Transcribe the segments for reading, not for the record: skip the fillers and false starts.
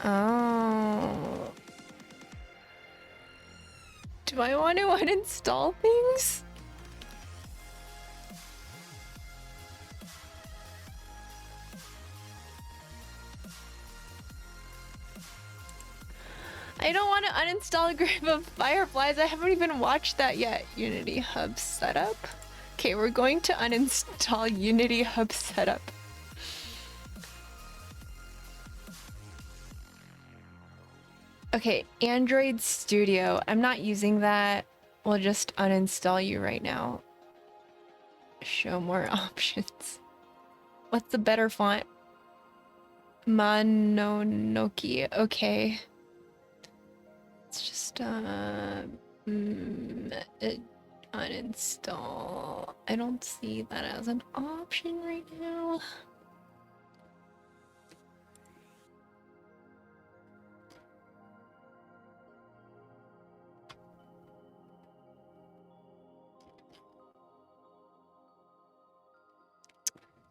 Oh. Do I want to uninstall things? I don't want to uninstall Grave of Fireflies. I haven't even watched that yet. Unity Hub setup. Okay, we're going to uninstall Unity Hub setup. Okay, Android Studio. I'm not using that. We'll just uninstall you right now. Show more options. What's the better font? Mononoke. Okay. It's just uninstall. I don't see that as an option right now.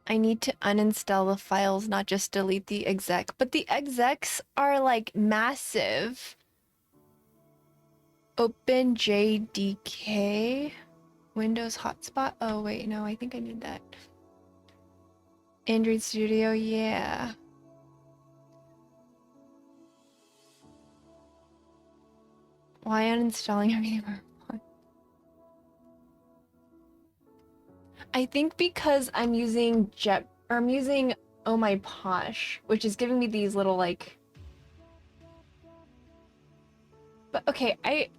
I need to uninstall the files, not just delete the exec. But the execs are like massive. Open JDK. Windows hotspot. Oh wait, no, I think I need that. Android Studio, yeah. Why uninstalling everything? I think because I'm using Oh My Posh, which is giving me these little like. But okay, I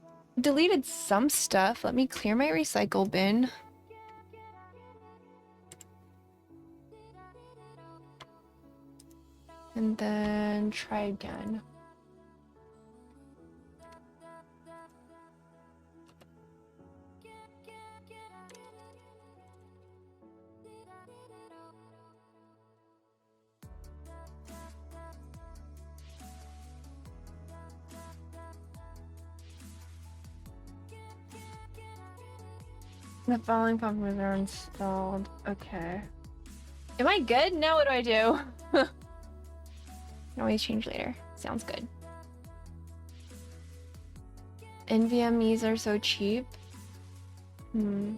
deleted some stuff. Let me clear my recycle bin. And then try again. The following programs are installed. Okay. Am I good? Now what do I do? Can always change later. Sounds good. NVMe's are so cheap. I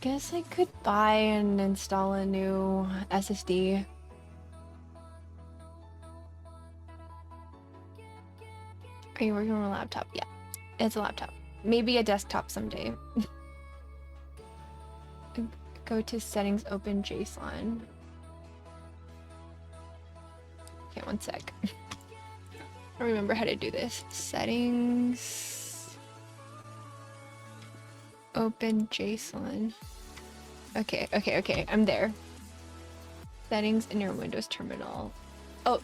guess I could buy and install a new SSD. Are you working on a laptop? Yeah, it's a laptop. Maybe a desktop someday. Go to settings, open JSON. Okay, one sec. I don't remember how to do this. Settings. Open JSON. Okay. I'm there. Settings in your Windows terminal. Oh,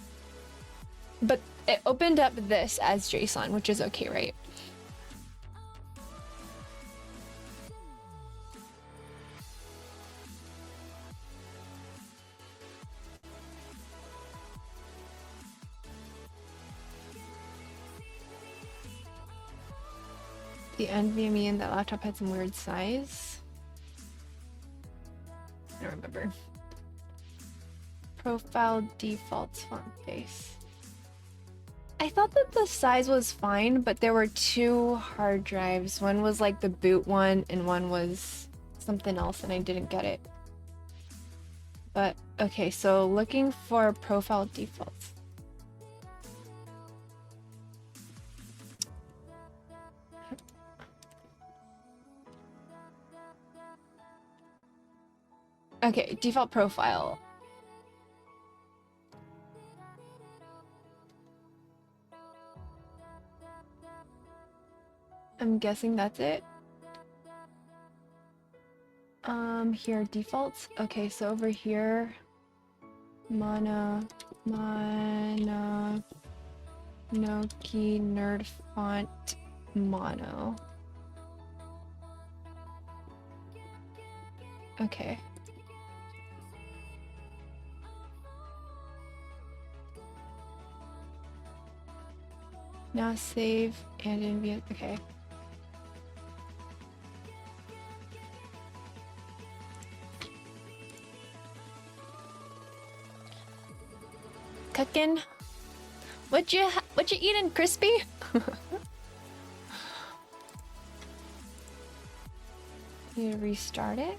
but it opened up this as JSON, which is okay, right? The NVMe in that laptop had some weird size. I don't remember. Profile defaults font face. I thought that the size was fine, but there were two hard drives. One was like the boot one and one was something else and I didn't get it. But okay, so looking for profile defaults. Okay, default profile. I'm guessing that's it. Here, defaults. Okay, so over here, Noki, nerd font, mono. Okay. Now save and NVMe. Okay. cooking? What you eating, crispy? You restart it?